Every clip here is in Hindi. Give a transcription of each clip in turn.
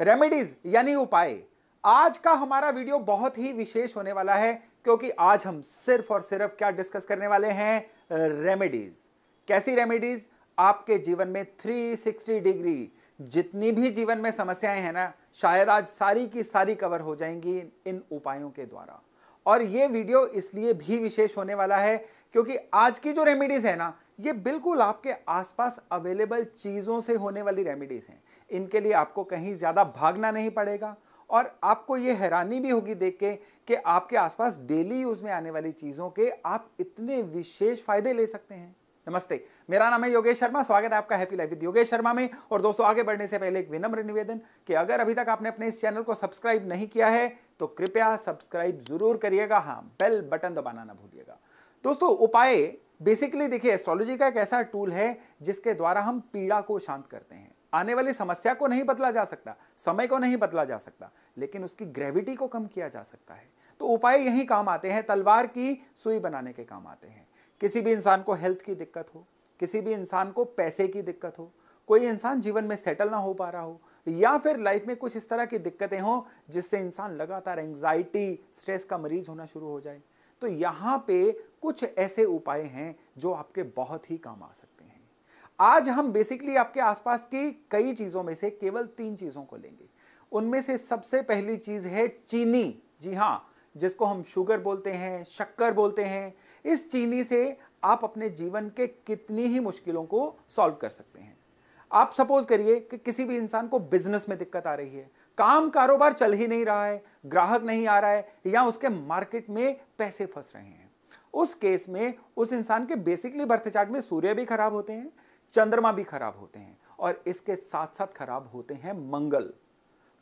रेमेडीज यानी उपाय। आज का हमारा वीडियो बहुत ही विशेष होने वाला है क्योंकि आज हम सिर्फ और सिर्फ क्या डिस्कस करने वाले हैं, रेमेडीज। कैसी रेमेडीज? आपके जीवन में 360 डिग्री जितनी भी जीवन में समस्याएं हैं ना, शायद आज सारी की सारी कवर हो जाएंगी इन उपायों के द्वारा। और ये वीडियो इसलिए भी विशेष होने वाला है क्योंकि आज की जो रेमेडीज है ना, ये बिल्कुल आपके आसपास अवेलेबल चीजों से होने वाली रेमेडीज हैं। इनके लिए आपको कहीं ज्यादा भागना नहीं पड़ेगा और आपको ये हैरानी भी होगी देख के कि आपके आसपास डेली यूज में आने वाली चीजों के आप इतने विशेष फायदे ले सकते हैं। नमस्ते, मेरा नाम है योगेश शर्मा। स्वागत है आपका happy life with Yogesh Sharma में। और दोस्तों, आगे बढ़ने से पहले एक विनम्र निवेदन कि अगर अभी तक आपने अपने इस चैनल को सब्सक्राइब नहीं किया है तो कृपया सब्सक्राइब जरूर करिएगा। हाँ, बेल बटन दबाना ना भूलिएगा। दोस्तों, उपाय बेसिकली देखिए, एस्ट्रोलॉजी का एक ऐसा टूल है जिसके द्वारा हम पीड़ा को शांत करते हैं। आने वाली समस्या को नहीं बदला जा सकता, समय को नहीं बदला जा सकता, लेकिन उसकी ग्रेविटी को कम किया जा सकता है। तो उपाय यही काम आते हैं, तलवार की सुई बनाने के काम आते हैं। किसी भी इंसान को हेल्थ की दिक्कत हो, किसी भी इंसान को पैसे की दिक्कत हो, कोई इंसान जीवन में सेटल ना हो पा रहा हो, या फिर लाइफ में कुछ इस तरह की दिक्कतें हो जिससे इंसान लगातार एंजाइटी, स्ट्रेस का मरीज होना शुरू हो जाए, तो यहाँ पे कुछ ऐसे उपाय हैं जो आपके बहुत ही काम आ सकते हैं। आज हम बेसिकली आपके आसपास की कई चीजों में से केवल 3 चीजों को लेंगे। उनमें से सबसे पहली चीज है चीनी। जी हाँ, जिसको हम शुगर बोलते हैं, शक्कर बोलते हैं। इस चीनी से आप अपने जीवन के कितनी ही मुश्किलों को सॉल्व कर सकते हैं। आप सपोज करिए कि किसी भी इंसान को बिजनेस में दिक्कत आ रही है, काम कारोबार चल ही नहीं रहा है, ग्राहक नहीं आ रहा है, या उसके मार्केट में पैसे फंस रहे हैं। उस केस में उस इंसान के बेसिकली बर्थ चार्ट में सूर्य भी खराब होते हैं, चंद्रमा भी खराब होते हैं, और इसके साथ साथ खराब होते हैं मंगल।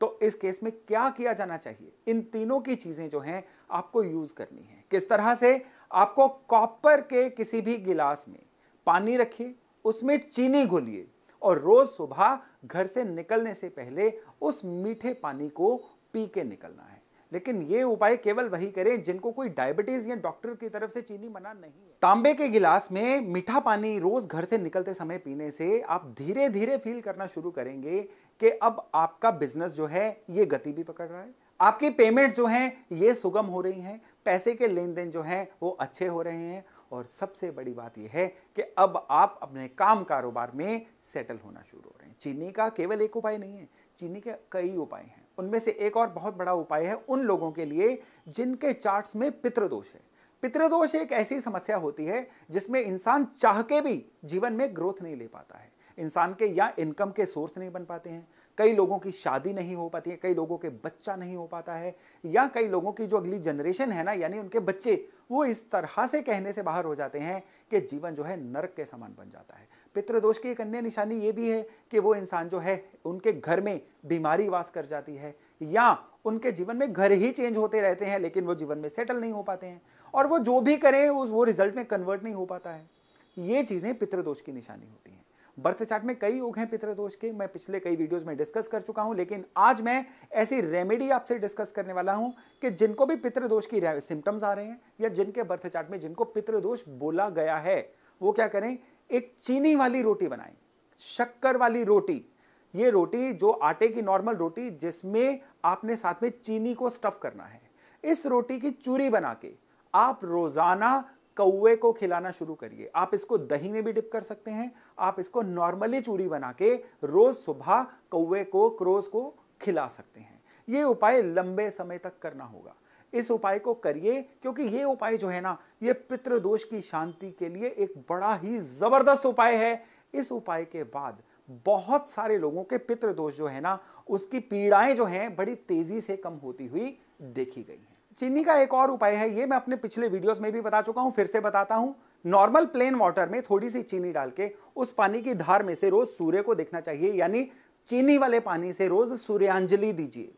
तो इस केस में क्या किया जाना चाहिए? इन तीनों की चीजें जो हैं आपको यूज करनी है। किस तरह से? आपको कॉपर के किसी भी गिलास में पानी रखिए, उसमें चीनी घोलिए और रोज सुबह घर से निकलने से पहले उस मीठे पानी को पी के निकलना है। लेकिन यह उपाय केवल वही करें जिनको कोई डायबिटीज या डॉक्टर की तरफ से चीनी मना नहीं है। तांबे के गिलास में मीठा पानी रोज घर से निकलते समय पीने से आप धीरे धीरे फील करना शुरू करेंगे कि अब आपका बिजनेस जो है ये गति भी पकड़ रहा है, आपकी पेमेंट जो हैं ये सुगम हो रही हैं, पैसे के लेन देन जो हैं वो अच्छे हो रहे हैं, और सबसे बड़ी बात यह है कि अब आप अपने काम कारोबार में सेटल होना शुरू हो रहे हैं। चीनी का केवल एक उपाय नहीं है, चीनी के कई उपाय हैं। उनमें से एक और बहुत बड़ा उपाय है उन लोगों के लिए जिनके चार्ट्स में पितृदोष है। पितृदोष एक ऐसी समस्या होती है जिसमें इंसान चाह के भी जीवन में ग्रोथ नहीं ले पाता है। इंसान के या इनकम के सोर्स नहीं बन पाते हैं, कई लोगों की शादी नहीं हो पाती है, कई लोगों के बच्चा नहीं हो पाता है, या कई लोगों की जो अगली जनरेशन है ना, यानी उनके बच्चे, वो इस तरह से कहने से बाहर हो जाते हैं कि जीवन जो है नरक के समान बन जाता है। पितृदोष की एक अन्य निशानी ये भी है कि वो इंसान जो है उनके घर में बीमारी वास कर जाती है, या उनके जीवन में घर ही चेंज होते रहते हैं लेकिन वो जीवन में सेटल नहीं हो पाते हैं, और वो जो भी करें वो रिजल्ट में कन्वर्ट नहीं हो पाता है। ये चीजें पितृदोष की निशानी होती हैं। बर्थ चार्ट में कई योग हैं पितृदोष के, मैं पिछले कई वीडियोस में डिस्कस कर चुका हूं, लेकिन आज मैं ऐसी रेमेडी आपसे डिस्कस करने वाला हूं कि जिनको भी पितृदोष की सिम्टम्स आ रहे हैं या जिनके बर्थ चार्ट में जिनको पितृदोष बोला गया है, वो क्या करें? एक चीनी वाली रोटी बनाएं, शक्कर वाली रोटी। ये रोटी जो आटे की नॉर्मल रोटी जिसमें आपने साथ में चीनी को स्टफ करना है, इस रोटी की चूरी बना के आप रोजाना कौवे को खिलाना शुरू करिए। आप इसको दही में भी डिप कर सकते हैं, आप इसको नॉर्मली चूरी बना के रोज सुबह कौवे को, क्रोज को खिला सकते हैं। ये उपाय लंबे समय तक करना होगा। इस उपाय को करिए क्योंकि ये उपाय जो है ना, ये पितृदोष की शांति के लिए एक बड़ा ही जबरदस्त उपाय है। इस उपाय के बाद बहुत सारे लोगों के पितृदोष जो है ना, उसकी पीड़ाएं जो हैं बड़ी तेजी से कम होती हुई देखी गई हैं। चीनी का एक और उपाय है, ये मैं अपने पिछले वीडियोस में भी बता चुका हूं, फिर से बताता हूं। नॉर्मल प्लेन वाटर में थोड़ी सी चीनी डाल के उस पानी की धार में से रोज सूर्य को देखना चाहिए, यानी चीनी वाले पानी से रोज सूर्यांजलि दीजिए।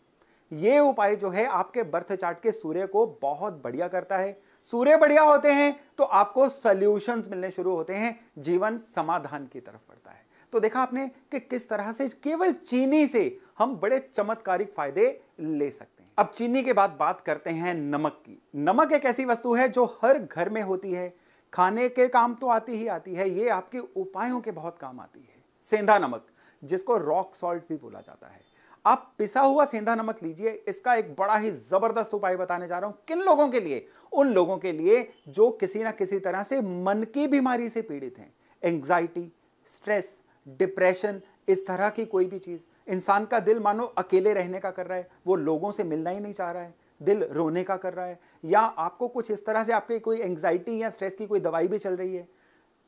ये उपाय जो है आपके बर्थ चार्ट के सूर्य को बहुत बढ़िया करता है। सूर्य बढ़िया होते हैं तो आपको सॉल्यूशंस मिलने शुरू होते हैं, जीवन समाधान की तरफ बढ़ता है। तो देखा आपने कि किस तरह से केवल चीनी से हम बड़े चमत्कारिक फायदे ले सकते हैं। अब चीनी के बाद बात करते हैं नमक की। नमक एक ऐसी वस्तु है जो हर घर में होती है, खाने के काम तो आती ही आती है, ये आपके उपायों के बहुत काम आती है। सेंधा नमक, जिसको रॉक सॉल्ट भी बोला जाता है। आप पिसा हुआ सेंधा नमक लीजिए। इसका एक बड़ा ही जबरदस्त उपाय बताने जा रहा हूं। किन लोगों के लिए? उन लोगों के लिए जो किसी ना किसी तरह से मन की बीमारी से पीड़ित हैं। एंग्जाइटी, स्ट्रेस, डिप्रेशन, इस तरह की कोई भी चीज। इंसान का दिल मानो अकेले रहने का कर रहा है, वो लोगों से मिलना ही नहीं चाह रहा है, दिल रोने का कर रहा है, या आपको कुछ इस तरह से आपके कोई एंग्जाइटी या स्ट्रेस की कोई दवाई भी चल रही है।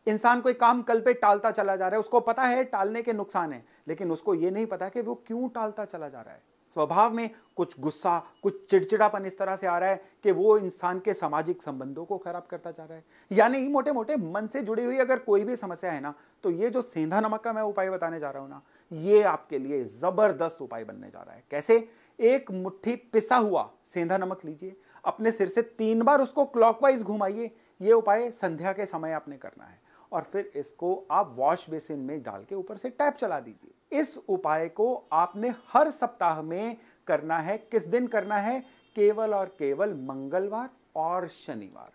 इंसान कोई काम कल पे टालता चला जा रहा है, उसको पता है टालने के नुकसान है, लेकिन उसको ये नहीं पता कि वो क्यों टालता चला जा रहा है। स्वभाव में कुछ गुस्सा, कुछ चिड़चिड़ापन इस तरह से आ रहा है कि वो इंसान के सामाजिक संबंधों को खराब करता जा रहा है। यानी मोटे मोटे मन से जुड़ी हुई अगर कोई भी समस्या है ना, तो ये जो सेंधा नमक का मैं उपाय बताने जा रहा हूं ना, ये आपके लिए जबरदस्त उपाय बनने जा रहा है। कैसे? एक मुट्ठी पिसा हुआ सेंधा नमक लीजिए, अपने सिर से 3 बार उसको क्लॉकवाइज घुमाइए। ये उपाय संध्या के समय आपने करना है, और फिर इसको आप वॉश बेसिन में डाल के ऊपर से टैप चला दीजिए। इस उपाय को आपने हर सप्ताह में करना है। किस दिन करना है? केवल और केवल मंगलवार और शनिवार।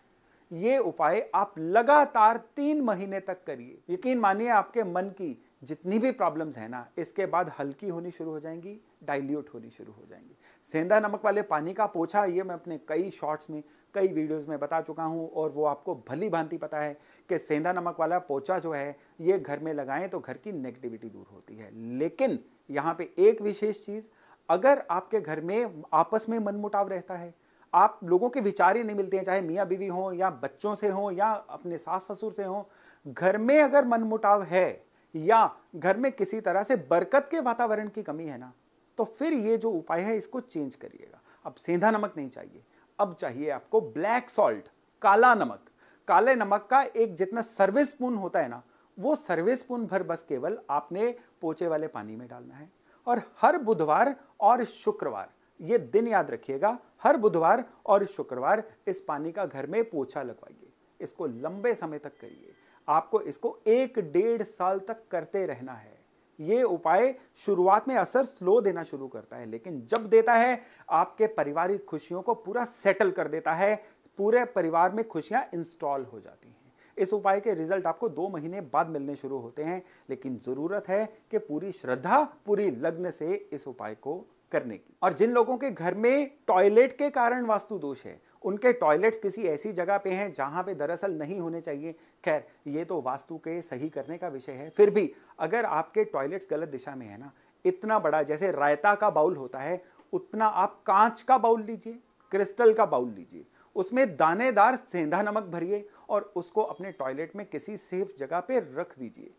ये उपाय आप लगातार 3 महीने तक करिए। यकीन मानिए आपके मन की जितनी भी प्रॉब्लम्स है ना, इसके बाद हल्की होनी शुरू हो जाएंगी, डाइल्यूट होनी शुरू हो जाएंगी। सेंधा नमक वाले पानी का पोछा, ये मैं अपने कई शॉर्ट्स में, कई वीडियोस में बता चुका हूं, और वो आपको भली भांति पता है कि सेंधा नमक वाला पोछा जो है ये घर में लगाएं तो घर की नेगेटिविटी दूर होती है। लेकिन यहाँ पे एक विशेष चीज, अगर आपके घर में आपस में मनमुटाव रहता है, आप लोगों के विचार ही नहीं मिलते हैं, चाहे मियाँ बीवी हों या बच्चों से हों या अपने सास ससुर से हों, घर में अगर मनमुटाव है या घर में किसी तरह से बरकत के वातावरण की कमी है ना, तो फिर ये जो उपाय है इसको चेंज करिएगा। अब सेंधा नमक नहीं चाहिए, अब चाहिए आपको ब्लैक सॉल्ट, काला नमक। काले नमक का एक जितना सर्विस स्पून होता है ना, वो सर्विस स्पून भर बस केवल आपने पोछे वाले पानी में डालना है। और हर बुधवार और शुक्रवार, ये दिन याद रखिएगा, हर बुधवार और शुक्रवार इस पानी का घर में पोछा लगवाइए। इसको लंबे समय तक करिए। आपको इसको 1-1.5 साल तक करते रहना है। ये उपाय शुरुआत में असर स्लो देना शुरू करता है, लेकिन जब देता है आपके पारिवारिक खुशियों को पूरा सेटल कर देता है। पूरे परिवार में खुशियां इंस्टॉल हो जाती हैं। इस उपाय के रिजल्ट आपको 2 महीने बाद मिलने शुरू होते हैं, लेकिन जरूरत है कि पूरी श्रद्धा, पूरी लग्न से इस उपाय को करने की। और जिन लोगों के घर में टॉयलेट के कारण वास्तु दोष है, उनके टॉयलेट्स किसी ऐसी जगह पे हैं जहां पे दरअसल नहीं होने चाहिए, खैर ये तो वास्तु के सही करने का विषय है, फिर भी अगर आपके टॉयलेट्स गलत दिशा में है ना, इतना बड़ा जैसे रायता का बाउल होता है, उतना आप कांच का बाउल लीजिए, क्रिस्टल का बाउल लीजिए, उसमें दानेदार सेंधा नमक भरिए और उसको अपने टॉयलेट में किसी सेफ जगह पे रख दीजिए।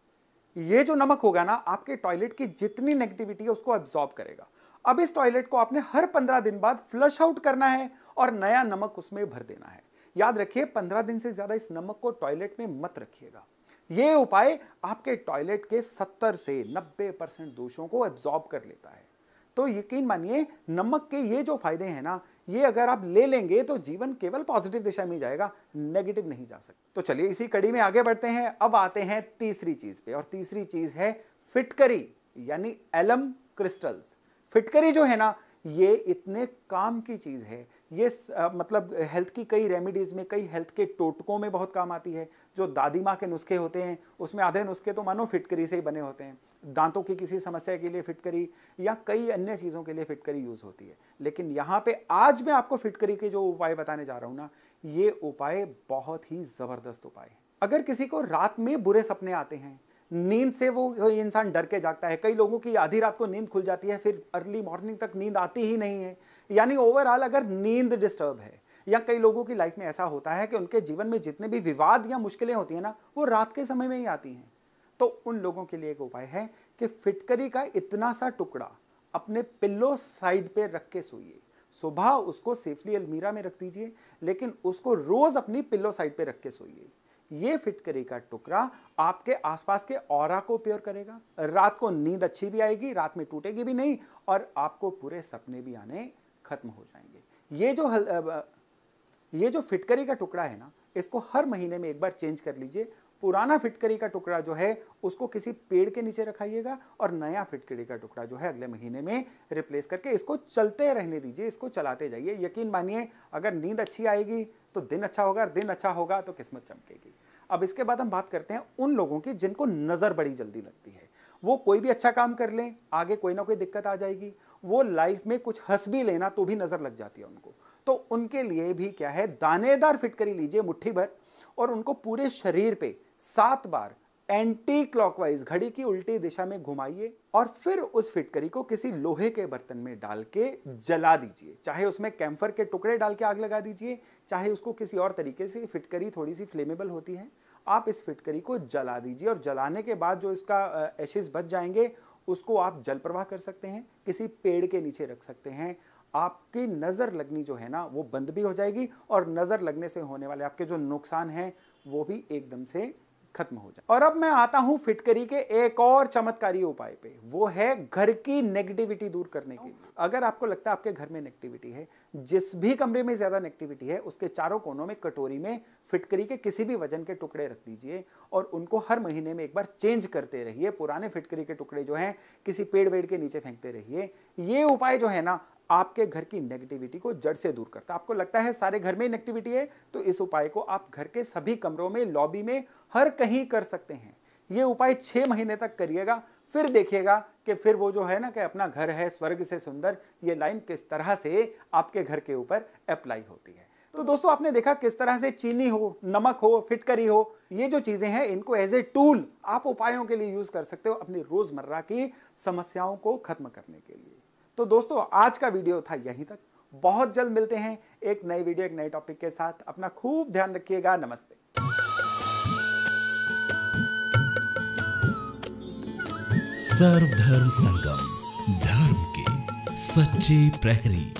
ये जो नमक होगा ना, आपके टॉयलेट की जितनी नेगेटिविटी है उसको एब्जॉर्ब करेगा। अब इस टॉयलेट को आपने हर 15 दिन बाद फ्लश आउट करना है और नया नमक उसमें भर देना है। याद रखिए, 15 दिन से ज्यादा इस नमक को टॉयलेट में मत रखिएगा। यह उपाय आपके टॉयलेट के 70 से 90% दोषों को एब्जॉर्ब कर लेता है। तो यकीन मानिए, नमक के ये जो फायदे हैं ना, ये अगर आप ले लेंगे तो जीवन केवल पॉजिटिव दिशा में जाएगा, नेगेटिव नहीं जा सकता। तो चलिए इसी कड़ी में आगे बढ़ते हैं। अब आते हैं तीसरी चीज पे, और तीसरी चीज है फिटकरी, यानी एलम क्रिस्टल्स। फिटकरी जो है ना, ये इतने काम की चीज है। ये मतलब हेल्थ की कई रेमेडीज में, कई हेल्थ के टोटकों में बहुत काम आती है। जो दादी माँ के नुस्खे होते हैं, उसमें आधे नुस्खे तो मानो फिटकरी से ही बने होते हैं। दांतों की किसी समस्या के लिए फिटकरी या कई अन्य चीज़ों के लिए फिटकरी यूज होती है। लेकिन यहाँ पे आज मैं आपको फिटकरी के जो उपाय बताने जा रहा हूँ ना, ये उपाय बहुत ही जबरदस्त उपाय है। अगर किसी को रात में बुरे सपने आते हैं, नींद से वो इंसान डर के जागता है, कई लोगों की आधी रात को नींद खुल जाती है, फिर अर्ली मॉर्निंग तक नींद आती ही नहीं है, यानी ओवरऑल अगर नींद डिस्टर्ब है, या कई लोगों की लाइफ में ऐसा होता है कि उनके जीवन में जितने भी विवाद या मुश्किलें होती हैं ना, वो रात के समय में ही आती हैं, तो उन लोगों के लिए एक उपाय है कि फिटकरी का इतना सा टुकड़ा अपने पिल्लो साइड पे रख के सोइए। सुबह उसको सेफली अलमीरा में रख दीजिए, लेकिन उसको रोज अपनी पिल्लो साइड पे रख के सोइए। ये फिटकरी का टुकड़ा आपके आसपास के ऑरा को प्योर करेगा, रात को नींद अच्छी भी आएगी, रात में टूटेगी भी नहीं, और आपको पूरे सपने भी आने खत्म हो जाएंगे। ये जो फिटकरी का टुकड़ा है ना, इसको हर महीने में एक बार चेंज कर लीजिए। पुराना फिटकरी का टुकड़ा जो है उसको किसी पेड़ के नीचे रखाइएगा, और नया फिटकरी का टुकड़ा जो है अगले महीने में रिप्लेस करके इसको चलते रहने दीजिए, इसको चलाते जाइए। यकीन मानिए, अगर नींद अच्छी आएगी तो दिन अच्छा होगा, दिन अच्छा होगा तो किस्मत चमकेगी। अब इसके बाद हम बात करते हैं उन लोगों की जिनको नजर बड़ी जल्दी लगती है। वो कोई भी अच्छा काम कर लें, आगे कोई ना कोई दिक्कत आ जाएगी। वो लाइफ में कुछ हंस भी लेना तो भी नजर लग जाती है उनको। तो उनके लिए भी क्या है, दानेदार फिटकरी लीजिए मुट्ठी भर और उनको पूरे शरीर पे 7 बार एंटी क्लॉकवाइज घड़ी की उल्टी दिशा में घुमाइए और फिर उस फिटकरी को किसी लोहे के बर्तन में डाल के जला दीजिए। चाहे उसमें कैम्फर के टुकड़े डाल के आग लगा दीजिए, चाहे उसको किसी और तरीके से, फिटकरी थोड़ी सी फ्लेमेबल होती है, आप इस फिटकरी को जला दीजिए और जलाने के बाद जो इसका एशेस बच जाएंगे उसको आप जल प्रवाह कर सकते हैं, किसी पेड़ के नीचे रख सकते हैं। आपकी नज़र लगनी जो है ना वो बंद भी हो जाएगी और नज़र लगने से होने वाले आपके जो नुकसान हैं वो भी एकदम से खत्म हो जाए। और अब मैं आता हूं फिटकरी के एक और चमत्कारी उपाय पे, वो है घर की नेगेटिविटी दूर करने के लिए। अगर आपको लगता है आपके घर में नेगेटिविटी है, जिस भी कमरे में ज्यादा नेगेटिविटी है उसके चारों कोनों में कटोरी में फिटकरी के किसी भी वजन के टुकड़े रख दीजिए और उनको हर महीने में एक बार चेंज करते रहिए। पुराने फिटकरी के टुकड़े जो हैं किसी पेड़ वेड़ के नीचे फेंकते रहिए। ये उपाय जो है ना आपके घर की नेगेटिविटी को जड़ से दूर करता है। आपको लगता है सारे घर में नेगेटिविटी है, तो इस उपाय को आप घर के सभी कमरों में, लॉबी में, हर कहीं कर सकते हैं। ये उपाय 6 महीने तक करिएगा, फिर देखिएगा कि फिर वो जो है ना कि अपना घर है स्वर्ग से सुंदर, ये लाइन किस तरह से आपके घर के ऊपर अप्लाई होती है। तो दोस्तों आपने देखा किस तरह से चीनी हो, नमक हो, फिटकरी हो, ये जो चीजें हैं इनको एज ए टूल आप उपायों के लिए यूज कर सकते हो अपनी रोजमर्रा की समस्याओं को खत्म करने के लिए। तो दोस्तों आज का वीडियो था यहीं तक। बहुत जल्द मिलते हैं एक नई वीडियो, एक नए टॉपिक के साथ। अपना खूब ध्यान रखिएगा। नमस्ते। सर्वधर्म संगम, धर्म के सच्चे प्रहरी।